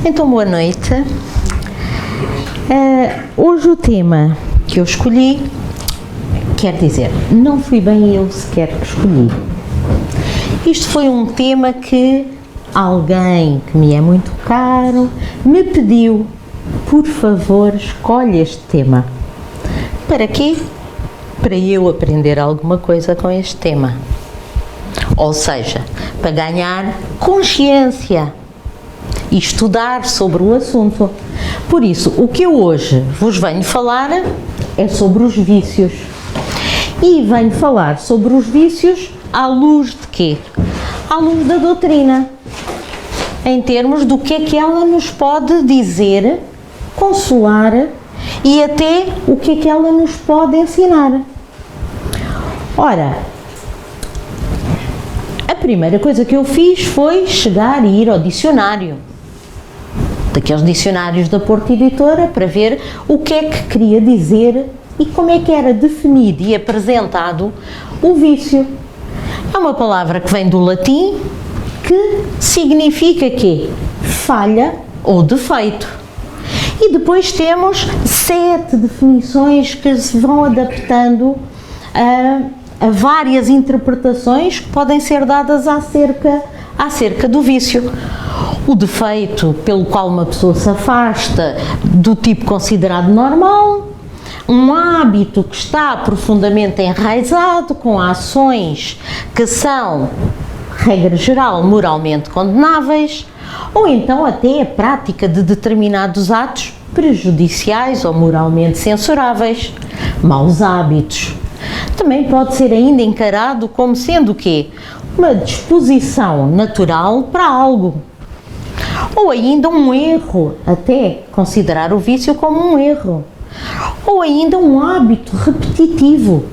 Então, boa noite. Hoje o tema que eu escolhi, quer dizer, não fui bem eu sequer que escolhi. Isto foi um tema que alguém que me é muito caro me pediu, por favor, escolhe este tema. Para quê? Para eu aprender alguma coisa com este tema. Ou seja, para ganhar consciência e estudar sobre o assunto. Por isso, o que eu hoje vos venho falar é sobre os vícios. E venho falar sobre os vícios à luz de quê? À luz da doutrina. Em termos do que é que ela nos pode dizer, consolar e até o que é que ela nos pode ensinar. Ora, a primeira coisa que eu fiz foi chegar e ir ao dicionário, daqueles dicionários da Porta Editora, para ver o que é que queria dizer e como é que era definido e apresentado o vício. É uma palavra que vem do latim, que significa quê? Falha ou defeito. E depois temos 7 definições que se vão adaptando a várias interpretações que podem ser dadas acerca do vício. O defeito pelo qual uma pessoa se afasta do tipo considerado normal, um hábito que está profundamente enraizado com ações que são, regra geral, moralmente condenáveis, ou então até a prática de determinados atos prejudiciais ou moralmente censuráveis, maus hábitos. Também pode ser ainda encarado como sendo o quê? Uma disposição natural para algo. Ou ainda um erro, até considerar o vício como um erro. Ou ainda um hábito repetitivo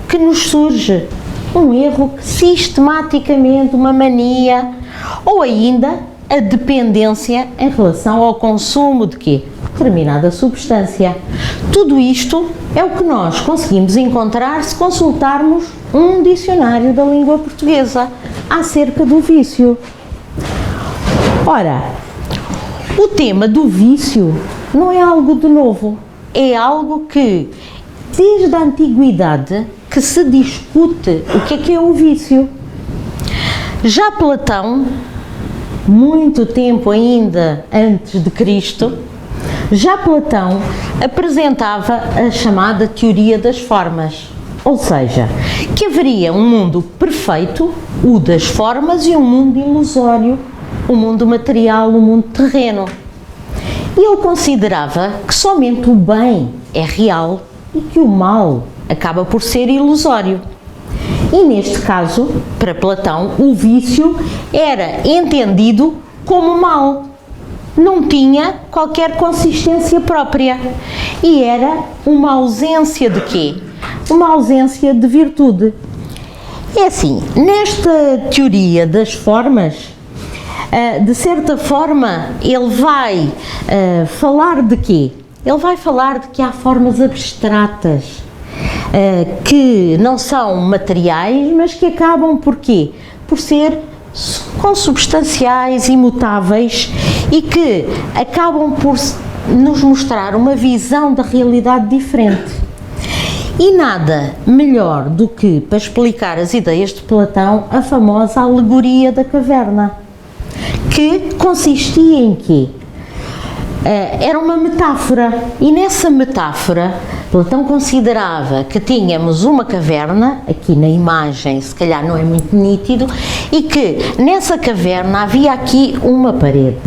que nos surge. Um erro que sistematicamente, uma mania. Ou ainda a dependência em relação ao consumo de quê? Determinada substância. Tudo isto é o que nós conseguimos encontrar se consultarmos um dicionário da língua portuguesa acerca do vício. Ora, o tema do vício não é algo de novo, é algo que desde a antiguidade que se discute o que é o vício. Já Platão, muito tempo ainda antes de Cristo, já Platão apresentava a chamada teoria das formas, ou seja, que haveria um mundo perfeito, o das formas, e um mundo ilusório, o mundo material, o mundo terreno. E ele considerava que somente o bem é real e que o mal acaba por ser ilusório. E neste caso, para Platão, o vício era entendido como mal. Não tinha qualquer consistência própria e era uma ausência de quê? Uma ausência de virtude. É assim, nesta teoria das formas, de certa forma, ele vai falar de quê? Ele vai falar de que há formas abstratas, que não são materiais, mas que acabam por quê? Por ser consubstanciais, imutáveis e que acabam por nos mostrar uma visão da realidade diferente. E nada melhor do que, para explicar as ideias de Platão, a famosa alegoria da caverna, que consistia em quê? Era uma metáfora, e nessa metáfora Platão considerava que tínhamos uma caverna, aqui na imagem se calhar não é muito nítido, e que nessa caverna havia aqui uma parede,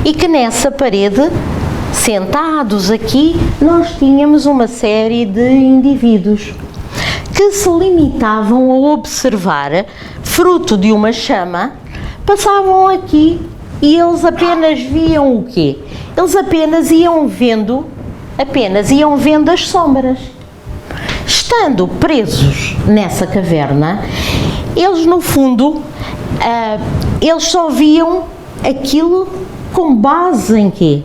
e que nessa parede, sentados aqui, nós tínhamos uma série de indivíduos que se limitavam a observar, fruto de uma chama, passavam aqui e eles apenas viam o quê? Eles apenas iam vendo as sombras. Estando presos nessa caverna, eles no fundo, eles só viam aquilo com base em quê?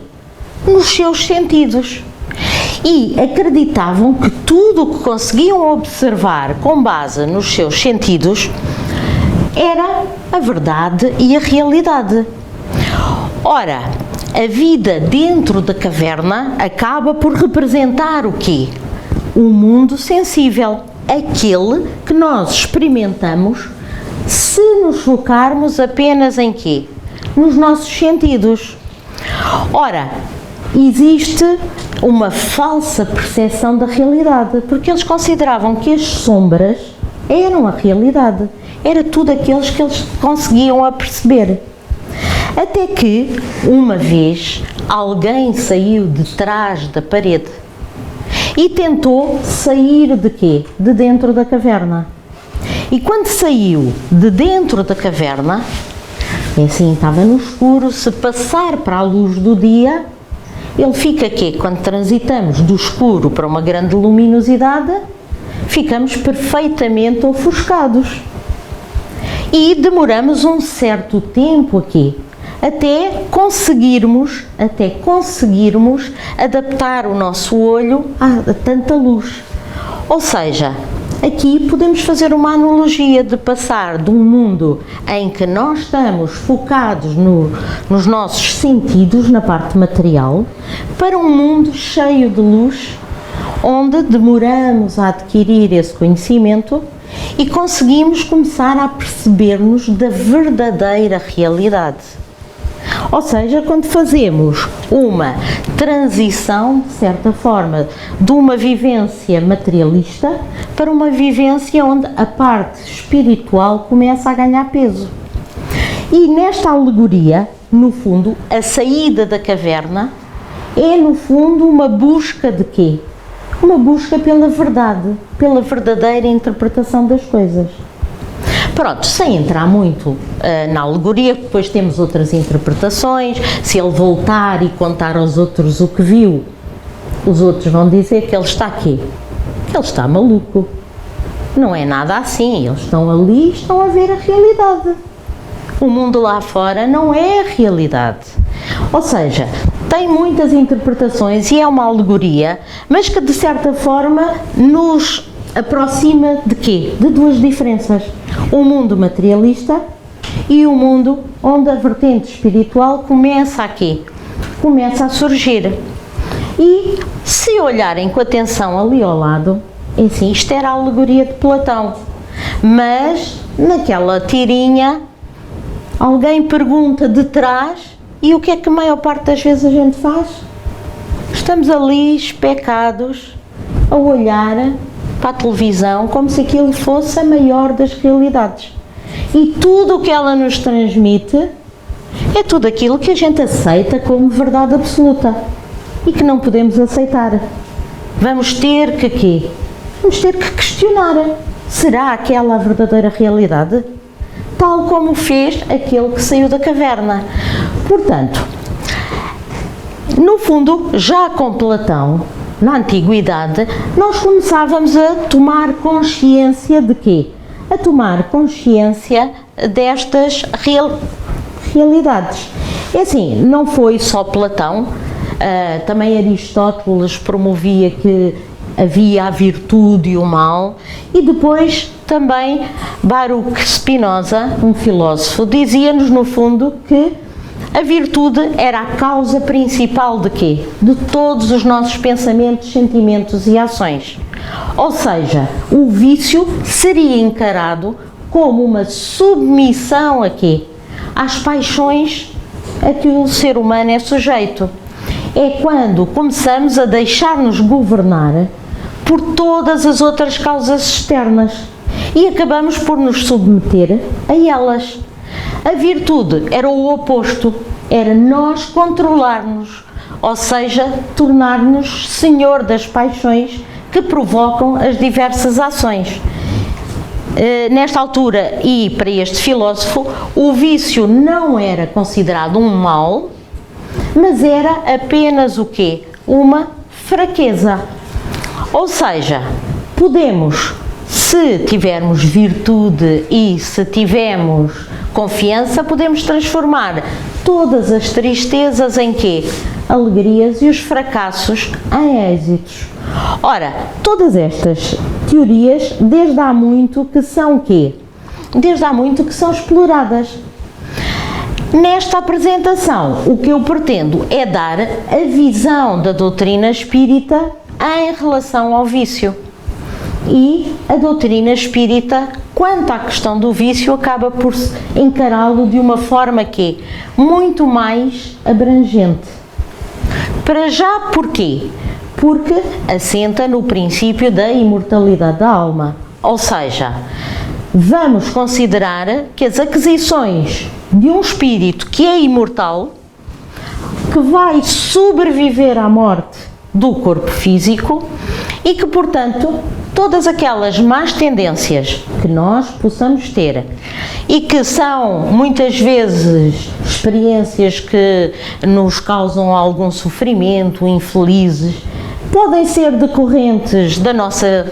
Nos seus sentidos. E acreditavam que tudo o que conseguiam observar com base nos seus sentidos era a verdade e a realidade. Ora, a vida dentro da caverna acaba por representar o quê? O mundo sensível, aquele que nós experimentamos se nos focarmos apenas em quê? Nos nossos sentidos. Ora, existe uma falsa percepção da realidade, porque eles consideravam que as sombras eram a realidade, era tudo aqueles que eles conseguiam aperceber. Até que, uma vez, alguém saiu de trás da parede e tentou sair de quê? De dentro da caverna. E quando saiu de dentro da caverna, assim, estava no escuro, se passar para a luz do dia, ele fica quê? Quando transitamos do escuro para uma grande luminosidade, ficamos perfeitamente ofuscados. E demoramos um certo tempo aqui, até conseguirmos adaptar o nosso olho a tanta luz. Ou seja, aqui podemos fazer uma analogia de passar de um mundo em que nós estamos focados nos nossos sentidos, na parte material, para um mundo cheio de luz, onde demoramos a adquirir esse conhecimento e conseguimos começar a perceber-nos da verdadeira realidade. Ou seja, quando fazemos uma transição, de certa forma, de uma vivência materialista para uma vivência onde a parte espiritual começa a ganhar peso. E nesta alegoria, no fundo, a saída da caverna é, no fundo, uma busca de quê? Uma busca pela verdade, pela verdadeira interpretação das coisas. Pronto, sem entrar muito na alegoria, depois temos outras interpretações. Se ele voltar e contar aos outros o que viu, os outros vão dizer que ele está aqui, que ele está maluco. Não é nada assim, eles estão ali e estão a ver a realidade. O mundo lá fora não é a realidade. Ou seja, tem muitas interpretações e é uma alegoria, mas que de certa forma nos aproxima de quê? De duas diferenças. O mundo materialista e o mundo onde a vertente espiritual começa a quê? Começa a surgir. E se olharem com atenção ali ao lado, é assim, isto era a alegoria de Platão. Mas naquela tirinha, alguém pergunta de trás, e o que é que a maior parte das vezes a gente faz? Estamos ali especados a olhar para a televisão como se aquilo fosse a maior das realidades. E tudo o que ela nos transmite é tudo aquilo que a gente aceita como verdade absoluta e que não podemos aceitar. Vamos ter que quê? Vamos ter que questionar. Será aquela a verdadeira realidade? Tal como fez aquele que saiu da caverna. Portanto, no fundo, já com Platão, na antiguidade, nós começávamos a tomar consciência de quê? A tomar consciência destas realidades. É assim, não foi só Platão, também Aristóteles promovia que havia a virtude e o mal, e depois também Baruch Spinoza, um filósofo, dizia-nos no fundo que a virtude era a causa principal de quê? De todos os nossos pensamentos, sentimentos e ações. Ou seja, o vício seria encarado como uma submissão a quê? Às paixões a que o ser humano é sujeito. É quando começamos a deixar-nos governar por todas as outras causas externas e acabamos por nos submeter a elas. A virtude era o oposto, era nós controlar-nos, ou seja, tornar-nos senhor das paixões que provocam as diversas ações. Nesta altura, e para este filósofo, o vício não era considerado um mal, mas era apenas o quê? Uma fraqueza. Ou seja, podemos, se tivermos virtude e se tivermos confiança, podemos transformar todas as tristezas em quê? Alegrias e os fracassos em êxitos. Ora, todas estas teorias, desde há muito que são quê? Desde há muito que são exploradas. Nesta apresentação, o que eu pretendo é dar a visão da doutrina espírita em relação ao vício. E a doutrina espírita, quanto à questão do vício, acaba por encará-lo de uma forma que é muito mais abrangente. Para já, porquê? Porque assenta no princípio da imortalidade da alma. Ou seja, vamos considerar que as aquisições de um espírito que é imortal, que vai sobreviver à morte do corpo físico e que, portanto, todas aquelas más tendências que nós possamos ter e que são muitas vezes experiências que nos causam algum sofrimento, infelizes, podem ser decorrentes da nossa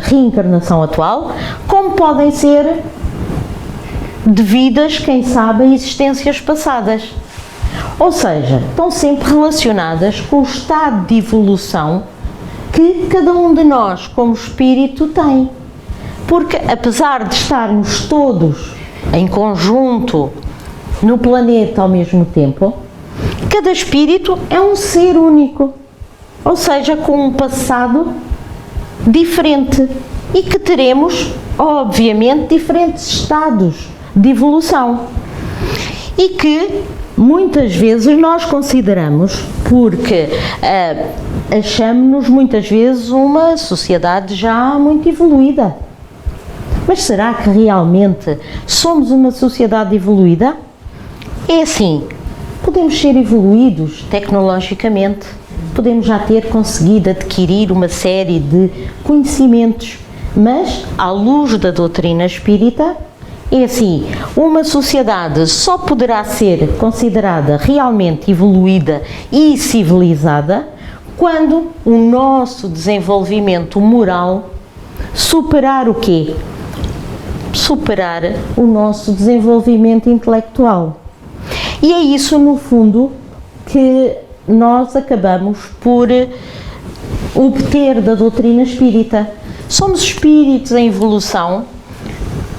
reencarnação atual, como podem ser devidas, quem sabe, a existências passadas. Ou seja, estão sempre relacionadas com o estado de evolução que cada um de nós, como espírito, tem. Porque, apesar de estarmos todos em conjunto no planeta ao mesmo tempo, cada espírito é um ser único, ou seja, com um passado diferente e que teremos, obviamente, diferentes estados de evolução e que muitas vezes nós consideramos, porque achamos-nos muitas vezes uma sociedade já muito evoluída. Mas será que realmente somos uma sociedade evoluída? É assim, podemos ser evoluídos tecnologicamente, podemos já ter conseguido adquirir uma série de conhecimentos, mas à luz da doutrina espírita, é assim, uma sociedade só poderá ser considerada realmente evoluída e civilizada quando o nosso desenvolvimento moral superar o quê? Superar o nosso desenvolvimento intelectual. E é isso, no fundo, que nós acabamos por obter da doutrina espírita. Somos espíritos em evolução.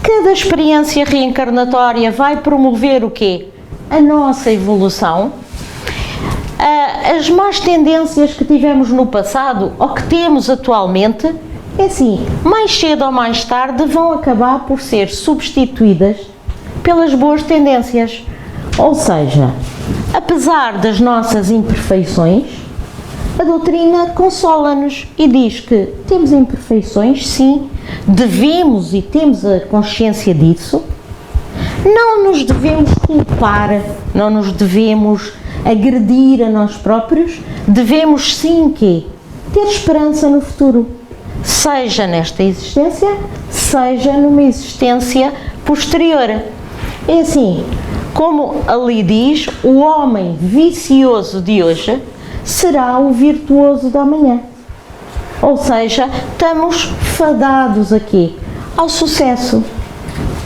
Cada experiência reencarnatória vai promover o quê? A nossa evolução. As más tendências que tivemos no passado ou que temos atualmente, é assim, mais cedo ou mais tarde vão acabar por ser substituídas pelas boas tendências. Ou seja, apesar das nossas imperfeições, a doutrina consola-nos e diz que temos imperfeições, sim, devemos e temos a consciência disso, não nos devemos culpar, não nos devemos agredir a nós próprios, devemos sim que ter esperança no futuro, seja nesta existência, seja numa existência posterior. É assim, como ali diz, o homem vicioso de hoje será o virtuoso da manhã. Ou seja, estamos fadados aqui ao sucesso.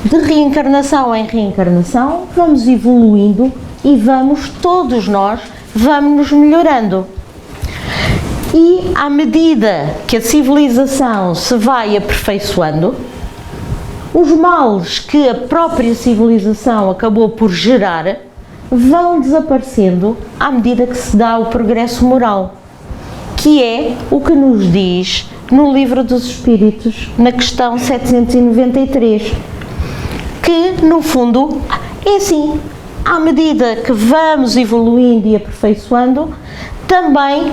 De reencarnação em reencarnação, vamos evoluindo e vamos, todos nós, vamos nos melhorando. E à medida que a civilização se vai aperfeiçoando, os males que a própria civilização acabou por gerar vão desaparecendo à medida que se dá o progresso moral, que é o que nos diz no Livro dos Espíritos, na questão 793, que no fundo é assim, à medida que vamos evoluindo e aperfeiçoando, também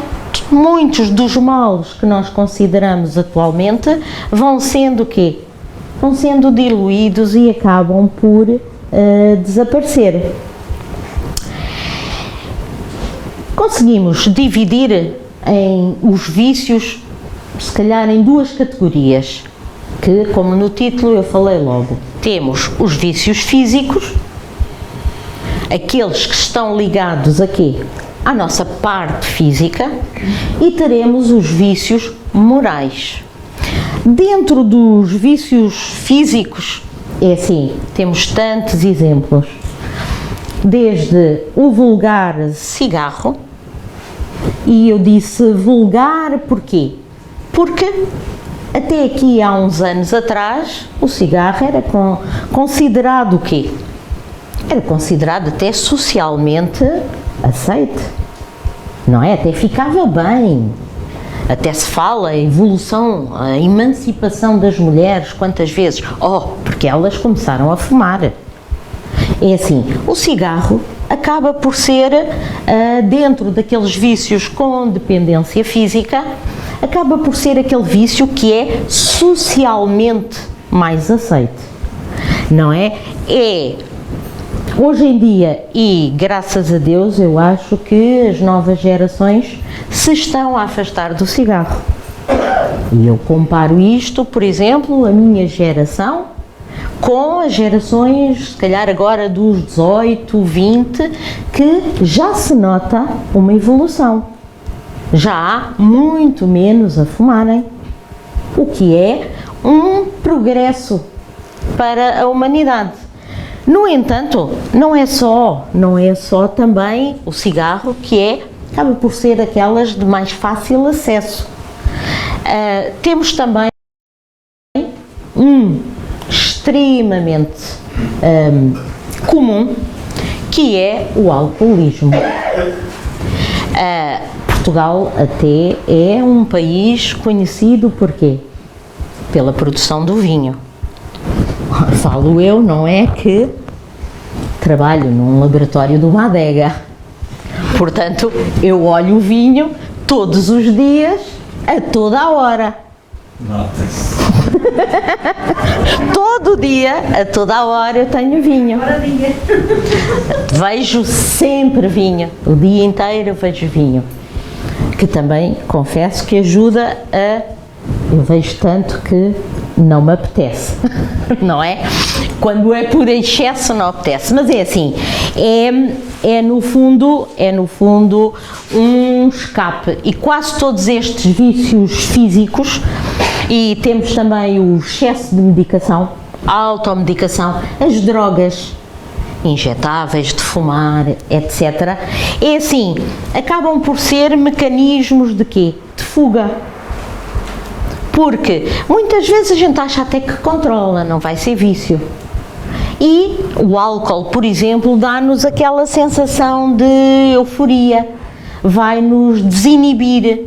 muitos dos males que nós consideramos atualmente vão sendo o quê? Vão sendo diluídos e acabam por desaparecer. Conseguimos dividir os vícios, se calhar, em duas categorias, que, como no título eu falei logo, temos os vícios físicos, aqueles que estão ligados aqui à nossa parte física, e teremos os vícios morais. Dentro dos vícios físicos, é assim, temos tantos exemplos, desde o vulgar cigarro, e eu disse vulgar porquê? Porque até aqui há uns anos atrás o cigarro era considerado o quê? era considerado até socialmente aceite, não é? Até ficava bem. Até se fala a evolução, a emancipação das mulheres, quantas vezes? Porque elas começaram a fumar. É assim, o cigarro acaba por ser, dentro daqueles vícios com dependência física, acaba por ser aquele vício que é socialmente mais aceite, não é? Hoje em dia, e graças a Deus, eu acho que as novas gerações se estão a afastar do cigarro. E eu comparo isto, por exemplo, a minha geração com as gerações, se calhar agora dos 18, 20, que já se nota uma evolução. Já há muito menos a fumarem, o que é um progresso para a humanidade. No entanto, não é só também o cigarro que acaba por ser aquelas de mais fácil acesso. Temos também extremamente comum, que é o alcoolismo. Portugal até é um país conhecido por quê? Pela produção do vinho. Falo eu, não é que trabalho num laboratório de uma adega. Portanto, eu olho o vinho todos os dias, a toda a hora. Nota-se. Todo dia, a toda a hora eu tenho vinho. Vejo sempre vinho. O dia inteiro eu vejo vinho. Que também, confesso que ajuda eu vejo tanto que não me apetece, não é? Quando é por excesso não apetece, mas é assim, é no fundo um escape, e quase todos estes vícios físicos, e temos também o excesso de medicação, a automedicação, as drogas injetáveis, de fumar, etc. É assim, acabam por ser mecanismos de quê? De fuga. Porque muitas vezes a gente acha até que controla, não vai ser vício. E o álcool, por exemplo, dá-nos aquela sensação de euforia, vai-nos desinibir.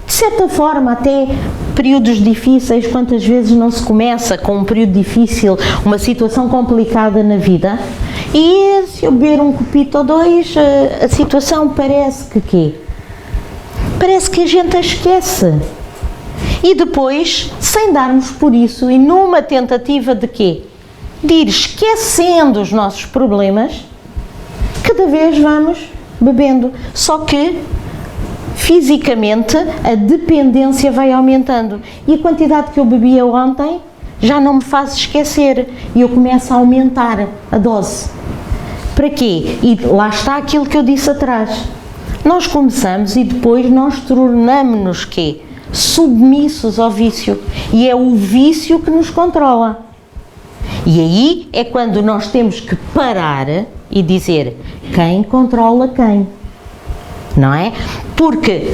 De certa forma, até períodos difíceis, quantas vezes não se começa com um período difícil, uma situação complicada na vida, e se eu beber um copito ou dois, a situação parece que quê? Parece que a gente a esquece. E depois, sem darmos por isso, e numa tentativa de quê? De ir esquecendo os nossos problemas, cada vez vamos bebendo. Só que, fisicamente, a dependência vai aumentando. E a quantidade que eu bebia ontem já não me faz esquecer. E eu começo a aumentar a dose. Para quê? E lá está aquilo que eu disse atrás. Nós começamos e depois nós tornamos-nos quê? Submissos ao vício, e é o vício que nos controla. E aí é quando nós temos que parar e dizer quem controla quem, não é? Porque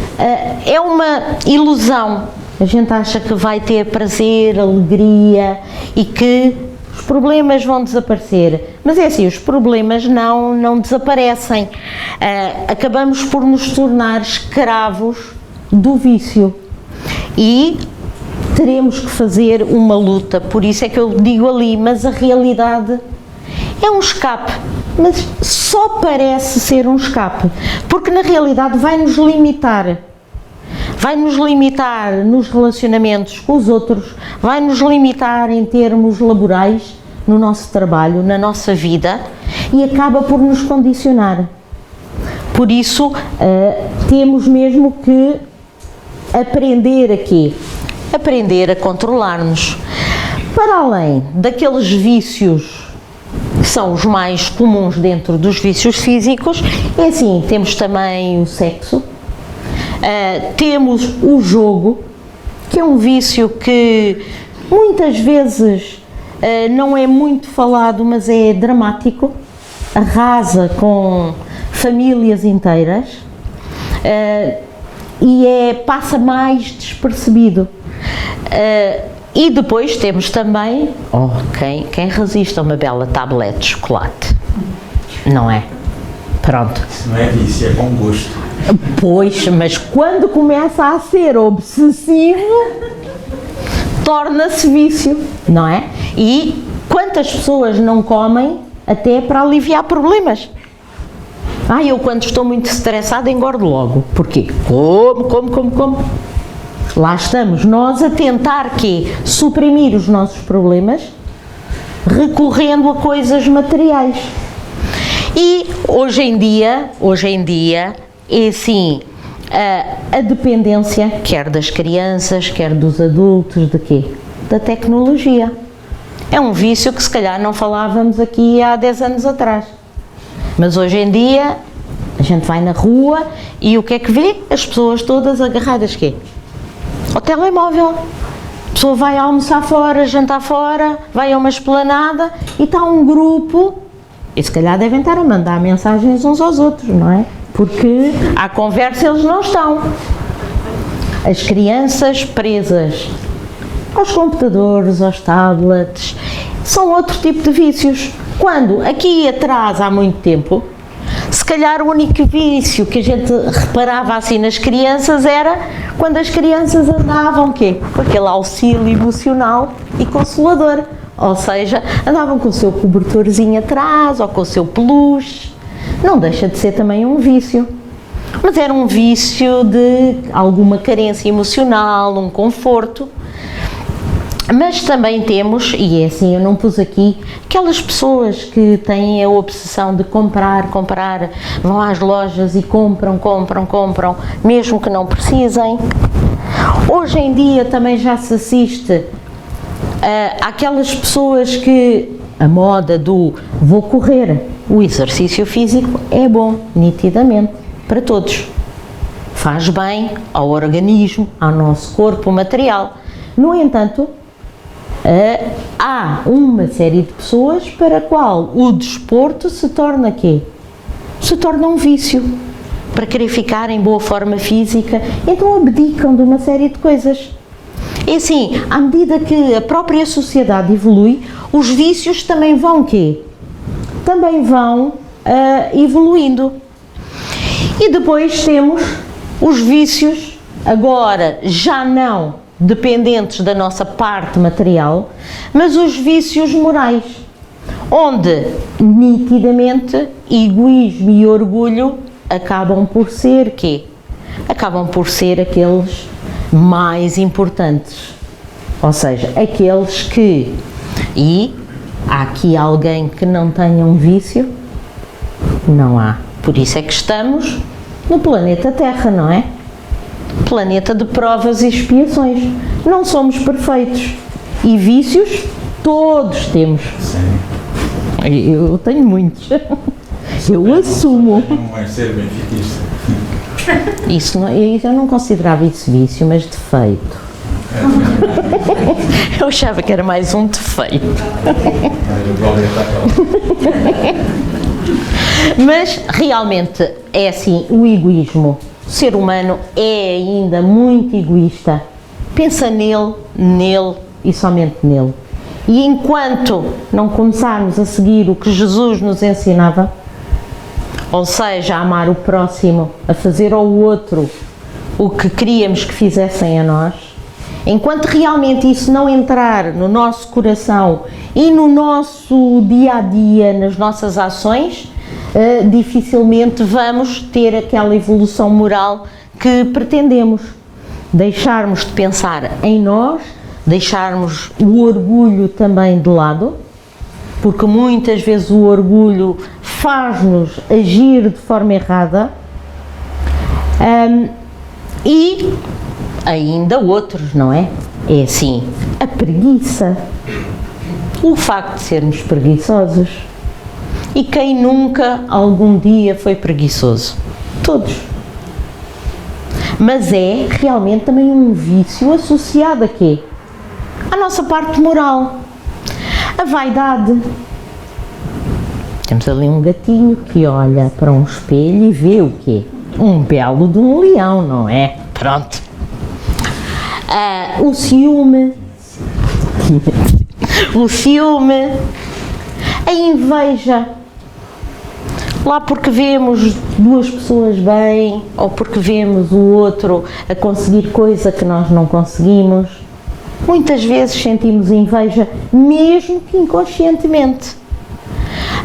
é uma ilusão. A gente acha que vai ter prazer, alegria e que os problemas vão desaparecer, mas é assim, os problemas não desaparecem. Acabamos por nos tornar escravos do vício. E teremos que fazer uma luta, por isso é que eu digo ali, mas a realidade é um escape, mas só parece ser um escape, porque na realidade vai-nos limitar nos relacionamentos com os outros, vai-nos limitar em termos laborais, no nosso trabalho, na nossa vida, e acaba por nos condicionar. Por isso, temos mesmo que aprender a quê? Aprender a controlar-nos. Para além daqueles vícios que são os mais comuns dentro dos vícios físicos, é assim, temos também o sexo, temos o jogo, que é um vício que muitas vezes não é muito falado, mas é dramático, arrasa com famílias inteiras, e passa mais despercebido. E depois temos também, quem resiste a uma bela tablete de chocolate? não é? Pronto. Isso não é vício, é bom gosto. Pois, mas quando começa a ser obsessivo, torna-se vício, não é? E quantas pessoas não comem até para aliviar problemas? Eu quando estou muito estressada engordo logo. Porquê? Como. Lá estamos nós a tentar suprimir os nossos problemas, recorrendo a coisas materiais. E hoje em dia é assim, a dependência, quer das crianças, quer dos adultos, de quê? Da tecnologia. É um vício que se calhar não falávamos aqui há 10 anos atrás. Mas hoje em dia, a gente vai na rua e o que é que vê? As pessoas todas agarradas, quê? Ao telemóvel. A pessoa vai almoçar fora, jantar fora, vai a uma esplanada e está um grupo, e se calhar devem estar a mandar mensagens uns aos outros, não é? Porque à conversa eles não estão. As crianças presas aos computadores, aos tablets, são outro tipo de vícios. Quando aqui atrás, há muito tempo, se calhar o único vício que a gente reparava assim nas crianças era quando as crianças andavam com aquele auxílio emocional e consolador. Ou seja, andavam com o seu cobertorzinho atrás ou com o seu peluche. Não deixa de ser também um vício. Mas era um vício de alguma carência emocional, um conforto. Mas também temos, e é assim, eu não pus aqui, aquelas pessoas que têm a obsessão de comprar, vão às lojas e compram, mesmo que não precisem. Hoje em dia também já se assiste àquelas pessoas que a moda do vou correr, o exercício físico é bom, nitidamente, para todos. Faz bem ao organismo, ao nosso corpo material. No entanto, há uma série de pessoas para a qual o desporto se torna quê? Se torna um vício, para querer ficar em boa forma física, então abdicam de uma série de coisas. E assim, à medida que a própria sociedade evolui, os vícios também vão quê? Também vão evoluindo. E depois temos os vícios, agora já não dependentes da nossa parte material, mas os vícios morais, onde nitidamente egoísmo e orgulho acabam por ser quê? Acabam por ser aqueles mais importantes, ou seja, aqueles que, e há aqui alguém que não tenha um vício? Não há. Por isso é que estamos no planeta Terra, não é? Planeta de provas e expiações. Não somos perfeitos. E vícios todos temos. Sim. Eu tenho muitos. Eu assumo. Não vai ser benfiquista. Isso eu não considerava isso vício, mas defeito. Eu achava que era mais um defeito. Mas realmente é assim, o egoísmo. O ser humano é ainda muito egoísta. Pensa nele e somente nele. E enquanto não começarmos a seguir o que Jesus nos ensinava, ou seja, a amar o próximo, a fazer ao outro o que queríamos que fizessem a nós, enquanto realmente isso não entrar no nosso coração e no nosso dia-a-dia, nas nossas ações, dificilmente vamos ter aquela evolução moral que pretendemos. Deixarmos de pensar em nós, deixarmos o orgulho também de lado, porque muitas vezes o orgulho faz-nos agir de forma errada, e ainda outros, não é? É assim, a preguiça, o facto de sermos preguiçosos. E quem nunca algum dia foi preguiçoso? Todos. Mas é realmente também um vício associado a quê? À nossa parte moral. A vaidade. Temos ali um gatinho que olha para um espelho e vê o quê? Um belo de um leão, não é? Pronto. O ciúme. O ciúme. A inveja. lá porque vemos duas pessoas bem ou porque vemos o outro a conseguir coisa que nós não conseguimos. Muitas vezes sentimos inveja, mesmo que inconscientemente.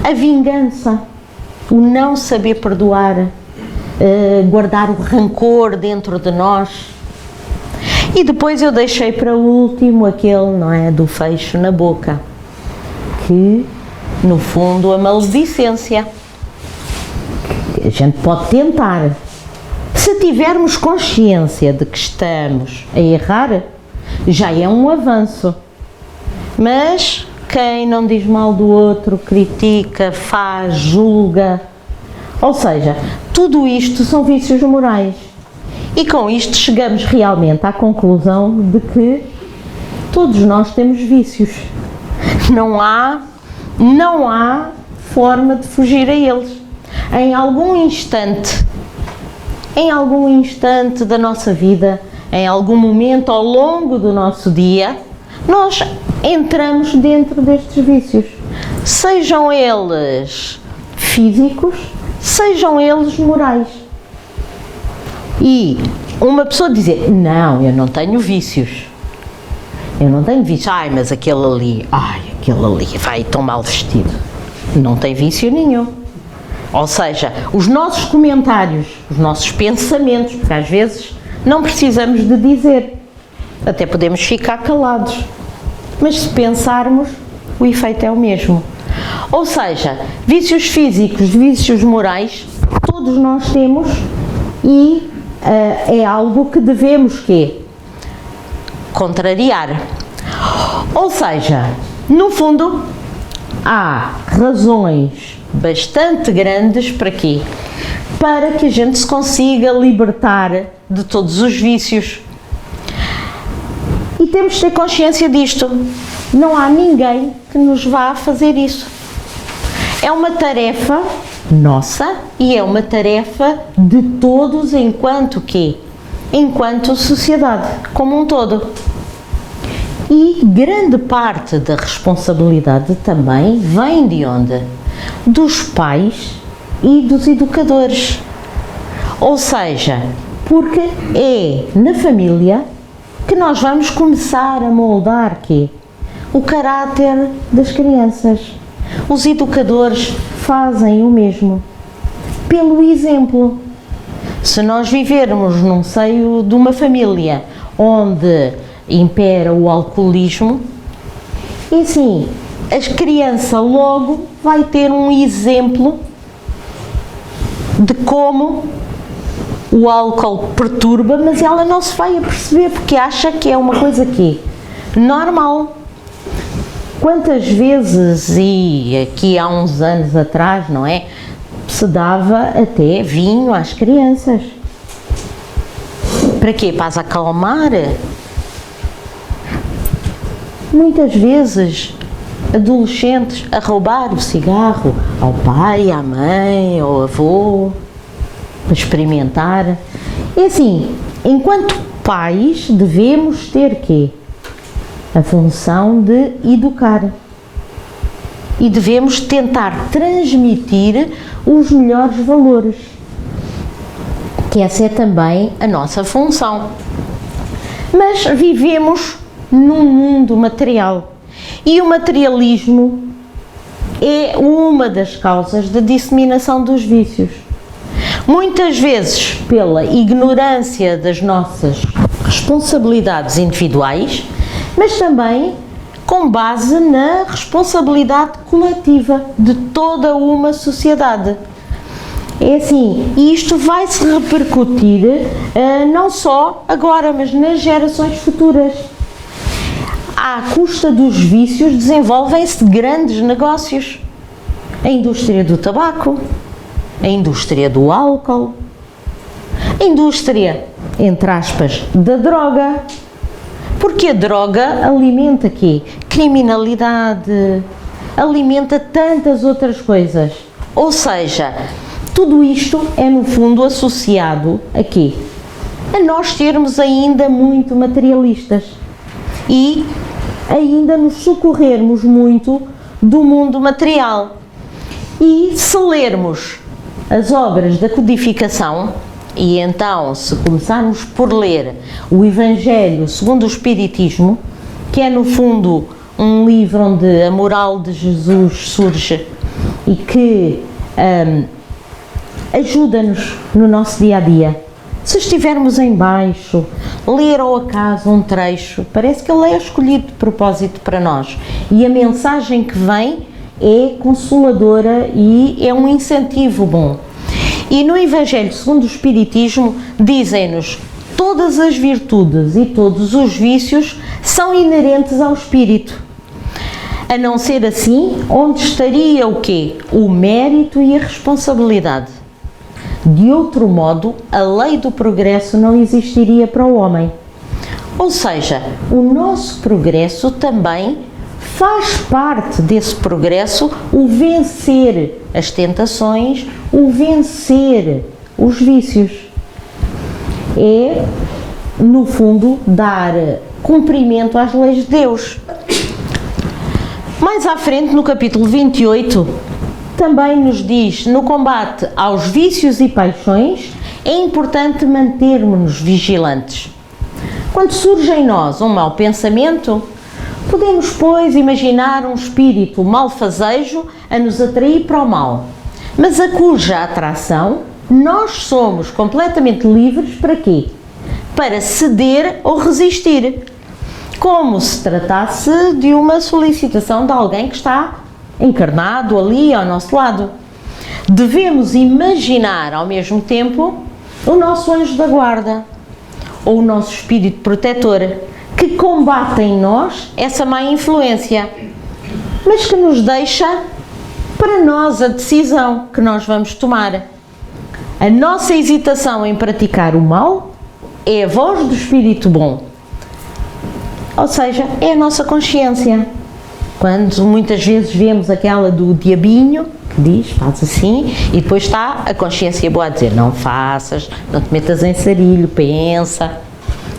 A vingança, o não saber perdoar, guardar o rancor dentro de nós. E depois eu deixei para último aquele, não é, do fecho na boca, que no fundo a maledicência. A gente pode tentar. Se tivermos consciência de que estamos a errar, já é um avanço. Mas quem não diz mal do outro, critica, faz, julga, ou seja, tudo isto são vícios morais. E com isto chegamos realmente à conclusão de que todos nós temos vícios. Não há forma de fugir a eles. Em algum instante da nossa vida, em algum momento ao longo do nosso dia, nós entramos dentro destes vícios. Sejam eles físicos, sejam eles morais. E uma pessoa dizer, não, eu não tenho vícios. Eu não tenho vícios. Mas aquele ali vai tão mal vestido. Não tem vício nenhum. Ou seja, os nossos comentários, os nossos pensamentos, porque às vezes não precisamos de dizer, até podemos ficar calados, mas se pensarmos, o efeito é o mesmo. Ou seja, vícios físicos, vícios morais, todos nós temos e é algo que devemos contrariar. Ou seja, no fundo, há razões bastante grandes para quê? Para que a gente se consiga libertar de todos os vícios. E temos de ter consciência disto. Não há ninguém que nos vá fazer isso. É uma tarefa nossa e é uma tarefa de todos enquanto sociedade, como um todo. E grande parte da responsabilidade também vem de onde? Dos pais e dos educadores. Ou seja, porque é na família que nós vamos começar a moldar o caráter das crianças. Os educadores fazem o mesmo, pelo exemplo. Se nós vivermos num seio de uma família onde impera o alcoolismo, e assim, a criança logo vai ter um exemplo de como o álcool perturba, mas ela não se vai aperceber porque acha que é uma coisa normal. Quantas vezes, e aqui há uns anos atrás, não é? Se dava até vinho às crianças. Para quê? Para as acalmar. Muitas vezes, adolescentes a roubar o cigarro ao pai, à mãe, ao avô, para experimentar. E assim, enquanto pais, devemos ter a função de educar. E devemos tentar transmitir os melhores valores. Que essa é também a nossa função. Mas vivemos num mundo material. E o materialismo é uma das causas da disseminação dos vícios. Muitas vezes pela ignorância das nossas responsabilidades individuais, mas também com base na responsabilidade coletiva de toda uma sociedade. É assim, e isto vai se repercutir não só agora, mas nas gerações futuras. À custa dos vícios desenvolvem-se grandes negócios. A indústria do tabaco, a indústria do álcool, a indústria, entre aspas, da droga. Porque a droga alimenta criminalidade, alimenta tantas outras coisas. Ou seja, tudo isto é no fundo associado a nós sermos ainda muito materialistas e ainda nos socorrermos muito do mundo material. E se lermos as obras da codificação, e então, se começarmos por ler o Evangelho segundo o Espiritismo, que é no fundo um livro onde a moral de Jesus surge e que ajuda-nos no nosso dia-a-dia. Se estivermos em baixo, ler ao acaso um trecho, parece que ele é escolhido de propósito para nós. E a mensagem que vem é consoladora e é um incentivo bom. E no Evangelho segundo o Espiritismo dizem-nos: todas as virtudes e todos os vícios são inerentes ao espírito. A não ser assim, onde estaria o quê? O mérito e a responsabilidade. De outro modo, a lei do progresso não existiria para o homem. Ou seja, o nosso progresso também faz parte desse progresso o vencer as tentações, o vencer os vícios. É, no fundo, dar cumprimento às leis de Deus. Mais à frente, no capítulo 28, também nos diz: no combate aos vícios e paixões, é importante mantermos-nos vigilantes. Quando surge em nós um mau pensamento, podemos, pois, imaginar um espírito malfazejo a nos atrair para o mal, mas a cuja atração nós somos completamente livres para quê? Para ceder ou resistir, como se tratasse de uma solicitação de alguém que está encarnado ali ao nosso lado. Devemos imaginar ao mesmo tempo o nosso anjo da guarda, ou o nosso espírito protetor, que combate em nós essa má influência, mas que nos deixa para nós a decisão que nós vamos tomar. A nossa hesitação em praticar o mal é a voz do espírito bom, ou seja, é a nossa consciência. Quando muitas vezes vemos aquela do diabinho que diz, faz assim, e depois está a consciência boa a dizer, não faças, não te metas em sarilho, pensa.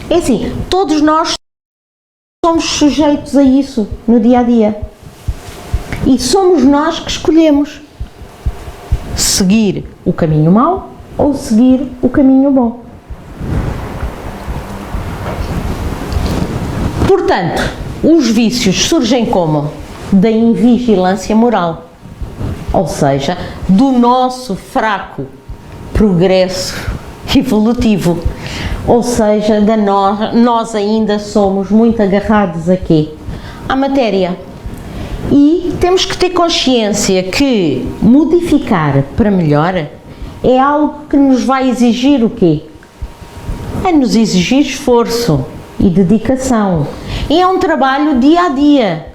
É assim, todos nós somos sujeitos a isso no dia-a-dia. E somos nós que escolhemos seguir o caminho mau ou seguir o caminho bom. Portanto, os vícios surgem como? Da invigilância moral, ou seja, do nosso fraco progresso evolutivo, ou seja, nós ainda somos muito agarrados a quê? À matéria. E temos que ter consciência que modificar para melhor é algo que nos vai exigir o quê? É nos exigir esforço e dedicação. E é um trabalho dia a dia,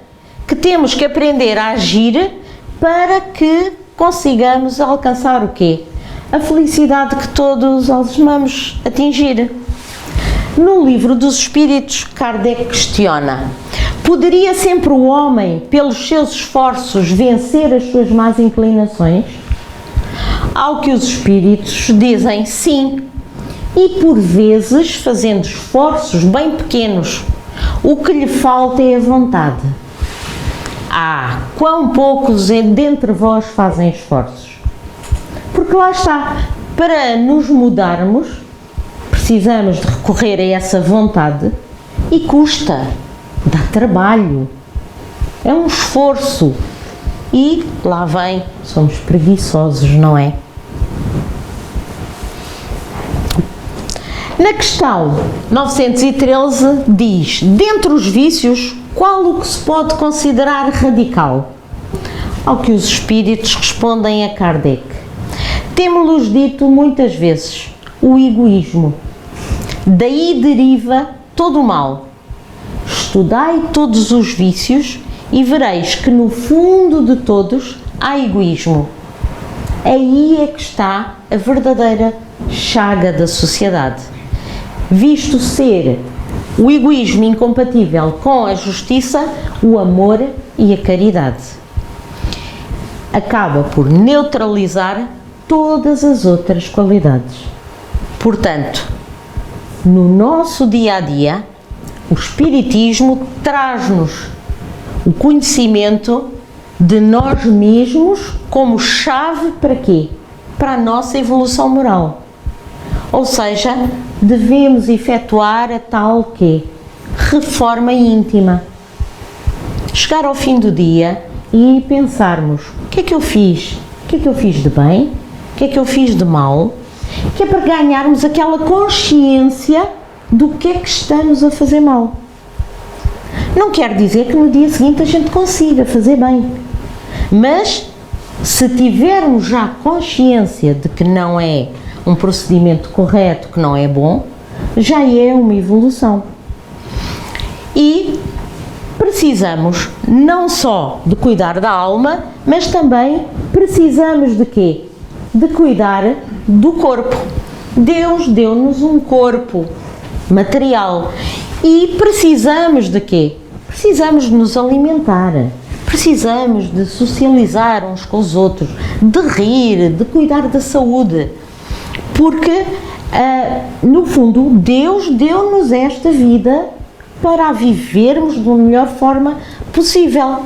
que temos que aprender a agir para que consigamos alcançar o quê? A felicidade que todos almejamos atingir. No livro dos Espíritos, Kardec questiona: poderia sempre o homem, pelos seus esforços, vencer as suas más inclinações? Ao que os Espíritos dizem sim, e por vezes fazendo esforços bem pequenos. O que lhe falta é a vontade. Ah, quão poucos dentre vós fazem esforços. Porque lá está, para nos mudarmos, precisamos de recorrer a essa vontade e custa, dá trabalho, é um esforço e lá vem, somos preguiçosos, não é? Na questão 913 diz: dentre os vícios, qual o que se pode considerar radical? Ao que os espíritos respondem a Kardec: temos-los dito muitas vezes, o egoísmo. Daí deriva todo o mal. Estudai todos os vícios e vereis que no fundo de todos há egoísmo. Aí é que está a verdadeira chaga da sociedade, visto ser o egoísmo incompatível com a justiça, o amor e a caridade. Acaba por neutralizar todas as outras qualidades. Portanto, no nosso dia-a-dia, o Espiritismo traz-nos o conhecimento de nós mesmos como chave para quê? para a nossa evolução moral. Ou seja, devemos efetuar a tal reforma íntima. Chegar ao fim do dia e pensarmos: o que é que eu fiz? O que é que eu fiz de bem? O que é que eu fiz de mal? Que é para ganharmos aquela consciência do que é que estamos a fazer mal. Não quer dizer que no dia seguinte a gente consiga fazer bem, mas se tivermos já consciência de que não é um procedimento correto, que não é bom, já é uma evolução. E precisamos não só de cuidar da alma, mas também precisamos de quê? De cuidar do corpo. Deus deu-nos um corpo material e precisamos de quê? Precisamos de nos alimentar, precisamos de socializar uns com os outros, de rir, de cuidar da saúde, porque no fundo Deus deu-nos esta vida para a vivermos da melhor forma possível.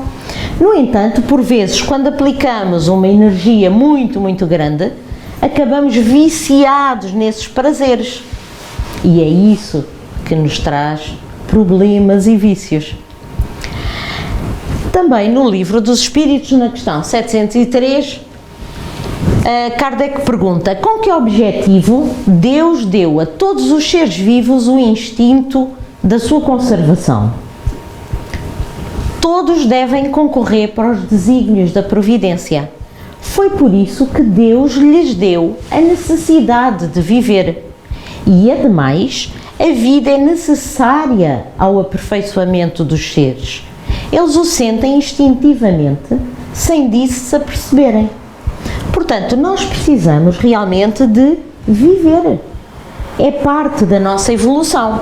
No entanto, por vezes, quando aplicamos uma energia muito, muito grande, acabamos viciados nesses prazeres. E é isso que nos traz problemas e vícios. Também no livro dos Espíritos, na questão 703, Kardec pergunta: com que objetivo Deus deu a todos os seres vivos o instinto da sua conservação? Todos devem concorrer para os desígnios da providência. Foi por isso que Deus lhes deu a necessidade de viver. E, ademais, a vida é necessária ao aperfeiçoamento dos seres. Eles o sentem instintivamente, sem disso se aperceberem. Portanto, nós precisamos realmente de viver. É parte da nossa evolução.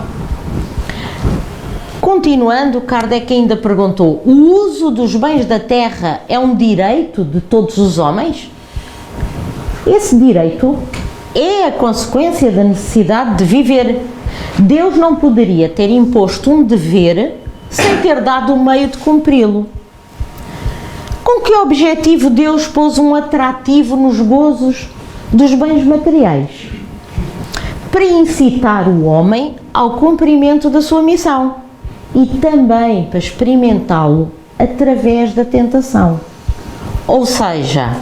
Continuando, Kardec ainda perguntou: o uso dos bens da terra é um direito de todos os homens? Esse direito é a consequência da necessidade de viver. Deus não poderia ter imposto um dever sem ter dado o meio de cumpri-lo. Com que objetivo Deus pôs um atrativo nos gozos dos bens materiais? Para incitar o homem ao cumprimento da sua missão e também para experimentá-lo através da tentação. Ou seja,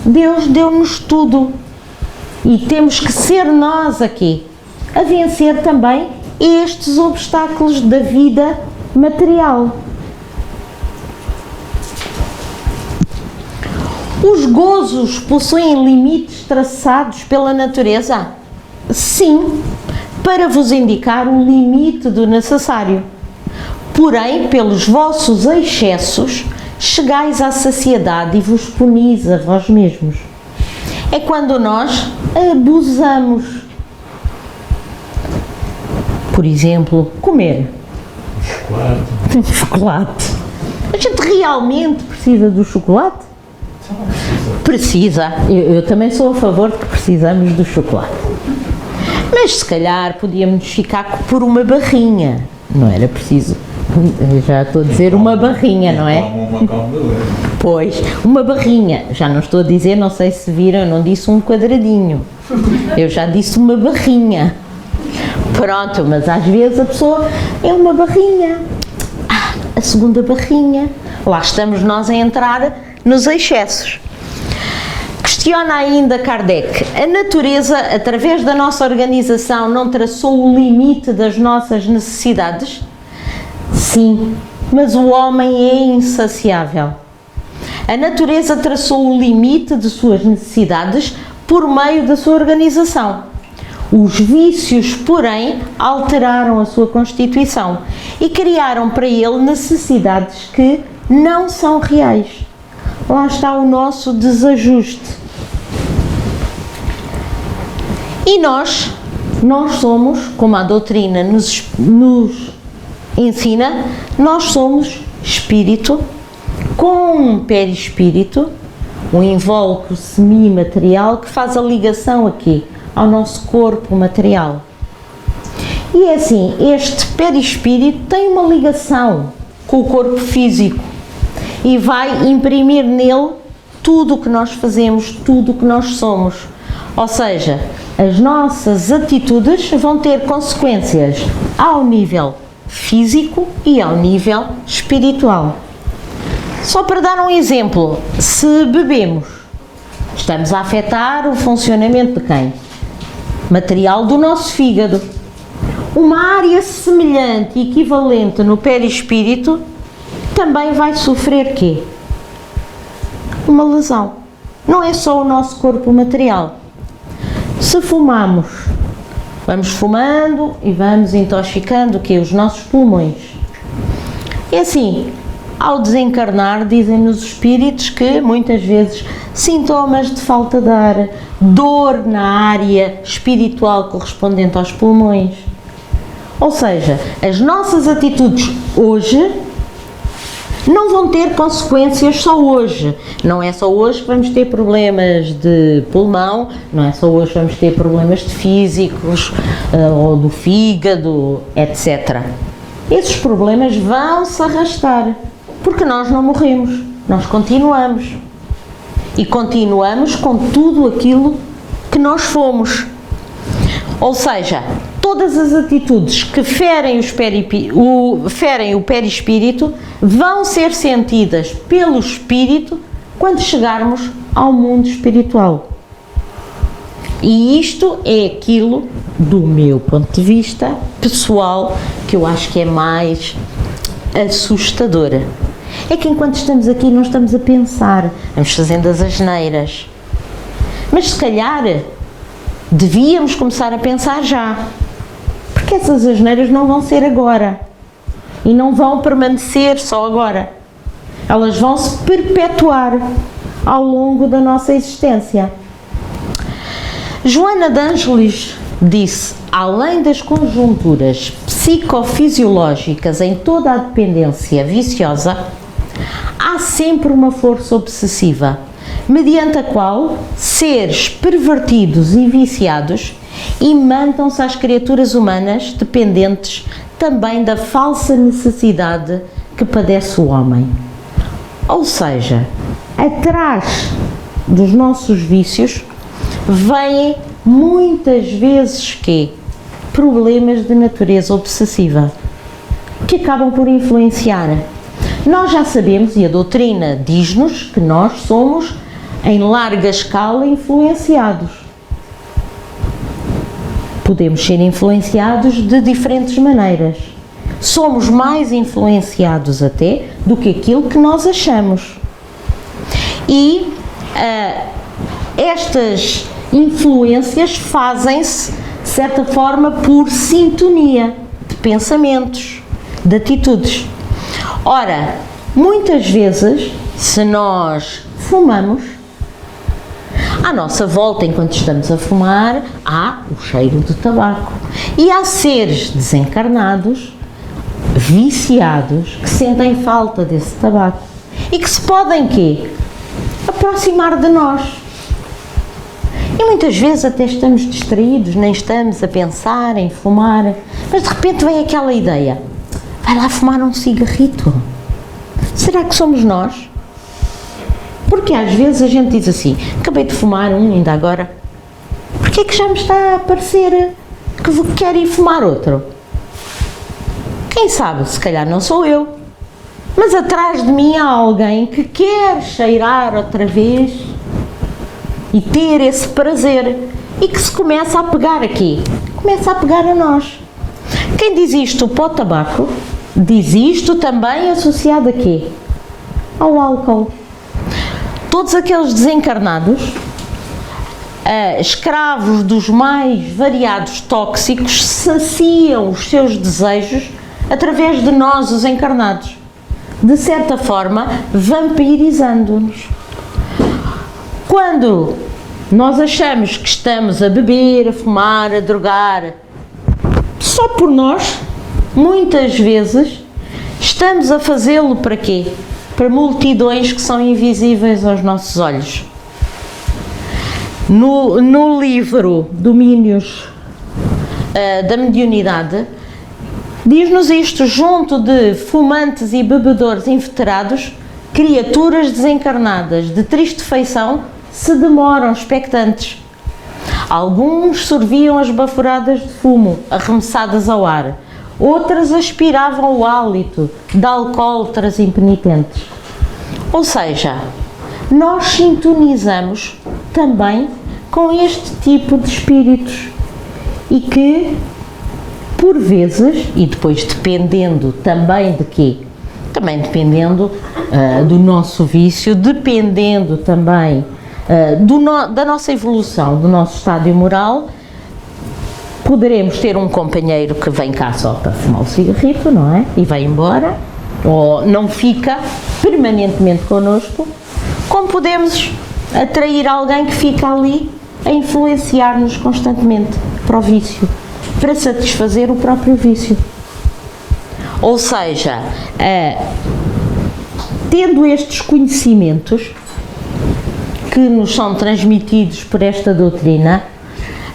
Deus deu-nos tudo e temos que ser nós aqui a vencer também estes obstáculos da vida material. Os gozos possuem limites traçados pela natureza? Sim, para vos indicar o limite do necessário. Porém, pelos vossos excessos, chegais à saciedade e vos punis a vós mesmos. É quando nós abusamos. Por exemplo, comer chocolate. A gente realmente precisa do chocolate? Precisa. Eu também sou a favor de que precisamos do chocolate. Mas se calhar podíamos ficar por uma barrinha. Não era preciso. Já estou a dizer uma barrinha, não é? Pois, uma barrinha. Já não estou a dizer, não sei se viram, eu não disse um quadradinho. Eu já disse uma barrinha. Pronto, mas às vezes a pessoa é uma barrinha. A segunda barrinha. Lá estamos nós a entrar nos excessos. Questiona ainda Kardec: a natureza, através da nossa organização, não traçou o limite das nossas necessidades? Sim, mas o homem é insaciável. A natureza traçou o limite de suas necessidades por meio da sua organização. Os vícios, porém, alteraram a sua constituição e criaram para ele necessidades que não são reais. Lá está o nosso desajuste. E nós somos, como a doutrina nos ensina, nós somos espírito com um perispírito, um invólucro semimaterial que faz a ligação aqui ao nosso corpo material. E é assim, este perispírito tem uma ligação com o corpo físico e vai imprimir nele tudo o que nós fazemos, tudo o que nós somos. Ou seja, as nossas atitudes vão ter consequências ao nível físico e ao nível espiritual. Só para dar um exemplo, se bebemos, estamos a afetar o funcionamento de quem? Material do nosso fígado. Uma área semelhante e equivalente no perispírito também vai sofrer quê? Uma lesão. Não é só o nosso corpo material. Se fumamos, vamos fumando e vamos intoxicando o quê? Os nossos pulmões. É assim, ao desencarnar, dizem-nos os espíritos que muitas vezes sintomas de falta de ar, dor na área espiritual correspondente aos pulmões. Ou seja, as nossas atitudes hoje não vão ter consequências só hoje. Não é só hoje que vamos ter problemas de pulmão, não é só hoje que vamos ter problemas de físicos ou do fígado, etc. Esses problemas vão se arrastar, porque nós não morremos, nós continuamos. E continuamos com tudo aquilo que nós fomos. Ou seja, todas as atitudes que ferem o perispírito vão ser sentidas pelo espírito quando chegarmos ao mundo espiritual. E isto é aquilo, do meu ponto de vista pessoal, que eu acho que é mais assustador. É que enquanto estamos aqui não estamos a pensar, vamos fazendo as asneiras. Mas se calhar devíamos começar a pensar já. Porque essas asneiras não vão ser agora. E não vão permanecer só agora. Elas vão se perpetuar ao longo da nossa existência. Joana de Ângelis disse: além das conjunturas psicofisiológicas em toda a dependência viciosa, há sempre uma força obsessiva, mediante a qual seres pervertidos e viciados imantam-se às criaturas humanas dependentes também da falsa necessidade que padece o homem. Ou seja, atrás dos nossos vícios vêm muitas vezes problemas de natureza obsessiva que acabam por influenciar. Nós já sabemos, e a doutrina diz-nos, que nós somos em larga escala influenciados. Podemos ser influenciados de diferentes maneiras. Somos mais influenciados até do que aquilo que nós achamos. E estas influências fazem-se, de certa forma, por sintonia de pensamentos, de atitudes. Ora, muitas vezes, se nós fumamos, à nossa volta, enquanto estamos a fumar, há o cheiro de tabaco. E há seres desencarnados, viciados, que sentem falta desse tabaco e que se podem aproximar de nós. E muitas vezes até estamos distraídos, nem estamos a pensar em fumar, mas de repente vem aquela ideia: vai lá fumar um cigarrito. Será que somos nós? Porque às vezes a gente diz assim: acabei de fumar um ainda agora, porque é que já me está a parecer que quero ir fumar outro? Quem sabe, se calhar não sou eu, mas atrás de mim há alguém que quer cheirar outra vez e ter esse prazer e que se começa a pegar começa a pegar a nós. Quem diz isto para o tabaco, diz isto também associado ao álcool. Todos aqueles desencarnados, escravos dos mais variados tóxicos, saciam os seus desejos através de nós, os encarnados, de certa forma vampirizando-nos. Quando nós achamos que estamos a beber, a fumar, a drogar, só por nós, muitas vezes estamos a fazê-lo para quê? Para multidões que são invisíveis aos nossos olhos. No livro Domínios da Mediunidade, diz-nos isto: junto de fumantes e bebedores inveterados, criaturas desencarnadas de triste feição se demoram expectantes. Alguns sorviam as baforadas de fumo arremessadas ao ar, outras aspiravam o hálito de alcoólatras impenitentes. Ou seja, nós sintonizamos também com este tipo de espíritos e que, por vezes, e depois dependendo também de quê? Também dependendo do nosso vício, dependendo também da nossa evolução, do nosso estádio moral, poderemos ter um companheiro que vem cá só para fumar o cigarrito, não é? E vai embora, ou não fica permanentemente connosco, como podemos atrair alguém que fica ali a influenciar-nos constantemente para o vício, para satisfazer o próprio vício. Ou seja, tendo estes conhecimentos que nos são transmitidos por esta doutrina,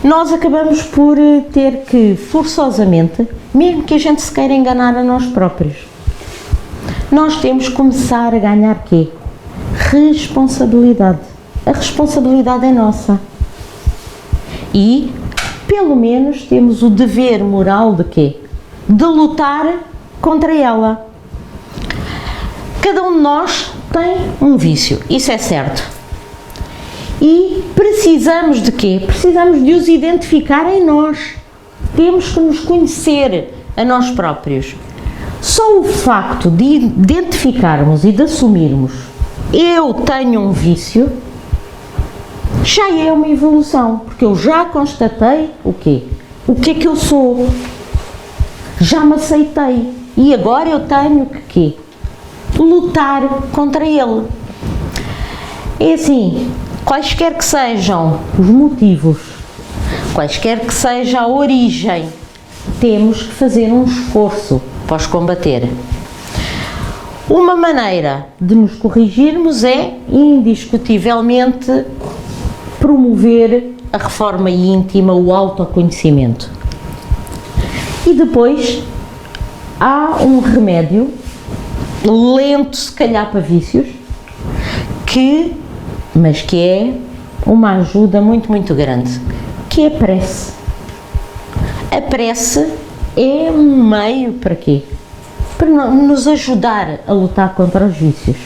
nós acabamos por ter que, forçosamente, mesmo que a gente se queira enganar a nós próprios, nós temos que começar a ganhar quê? Responsabilidade. A responsabilidade é nossa. E, pelo menos, temos o dever moral de quê? De lutar contra ela. Cada um de nós tem um vício, isso é certo. E precisamos de quê? Precisamos de os identificar em nós. Temos que nos conhecer a nós próprios. Só o facto de identificarmos e de assumirmos eu tenho um vício, já é uma evolução, porque eu já constatei o quê? O que é que eu sou? Já me aceitei e agora eu tenho que quê? Lutar contra ele. É assim, quaisquer que sejam os motivos, quaisquer que seja a origem, temos que fazer um esforço para os combater. Uma maneira de nos corrigirmos é, indiscutivelmente, promover a reforma íntima, o autoconhecimento. E depois há um remédio, lento se calhar para vícios, mas que é uma ajuda muito, muito grande, que é a prece. A prece é um meio para quê? Para nos ajudar a lutar contra os vícios.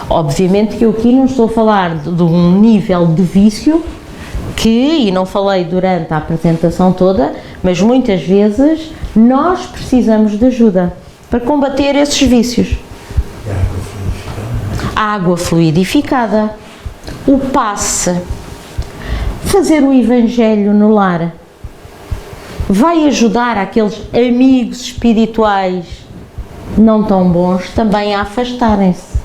Obviamente que eu aqui não estou a falar de um nível de vício que, e não falei durante a apresentação toda, mas muitas vezes nós precisamos de ajuda para combater esses vícios. A água fluidificada, o passe, fazer o evangelho no lar, vai ajudar aqueles amigos espirituais não tão bons também a afastarem-se.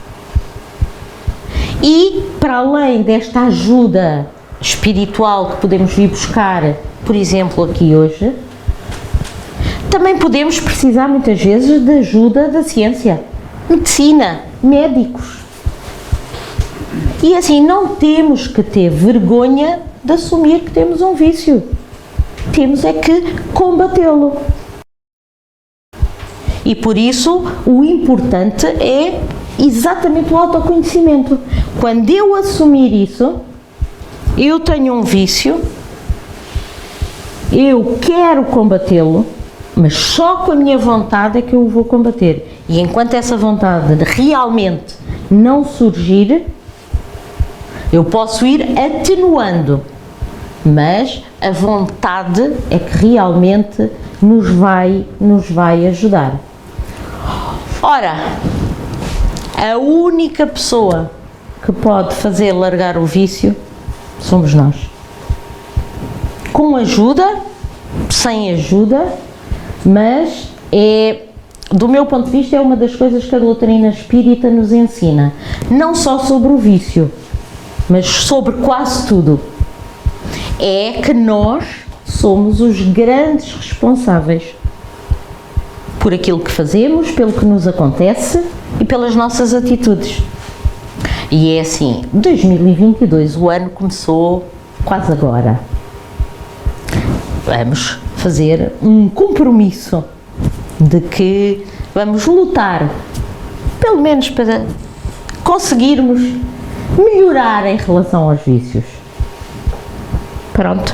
E, para além desta ajuda espiritual que podemos vir buscar, por exemplo, aqui hoje, também podemos precisar muitas vezes de ajuda da ciência, medicina, médicos. E assim, não temos que ter vergonha de assumir que temos um vício. Temos é que combatê-lo. E por isso, o importante é exatamente o autoconhecimento. Quando eu assumir isso, eu tenho um vício, eu quero combatê-lo, mas só com a minha vontade é que eu o vou combater. E enquanto essa vontade realmente não surgir, eu posso ir atenuando, mas a vontade é que realmente nos vai ajudar. Ora, a única pessoa que pode fazer largar o vício somos nós. Com ajuda, sem ajuda, mas do meu ponto de vista, é uma das coisas que a doutrina espírita nos ensina. Não só sobre o vício, mas sobre quase tudo. É que nós somos os grandes responsáveis por aquilo que fazemos, pelo que nos acontece e pelas nossas atitudes. E é assim, 2022, o ano começou quase agora. Vamos fazer um compromisso de que vamos lutar pelo menos para conseguirmos melhorar em relação aos vícios. Pronto.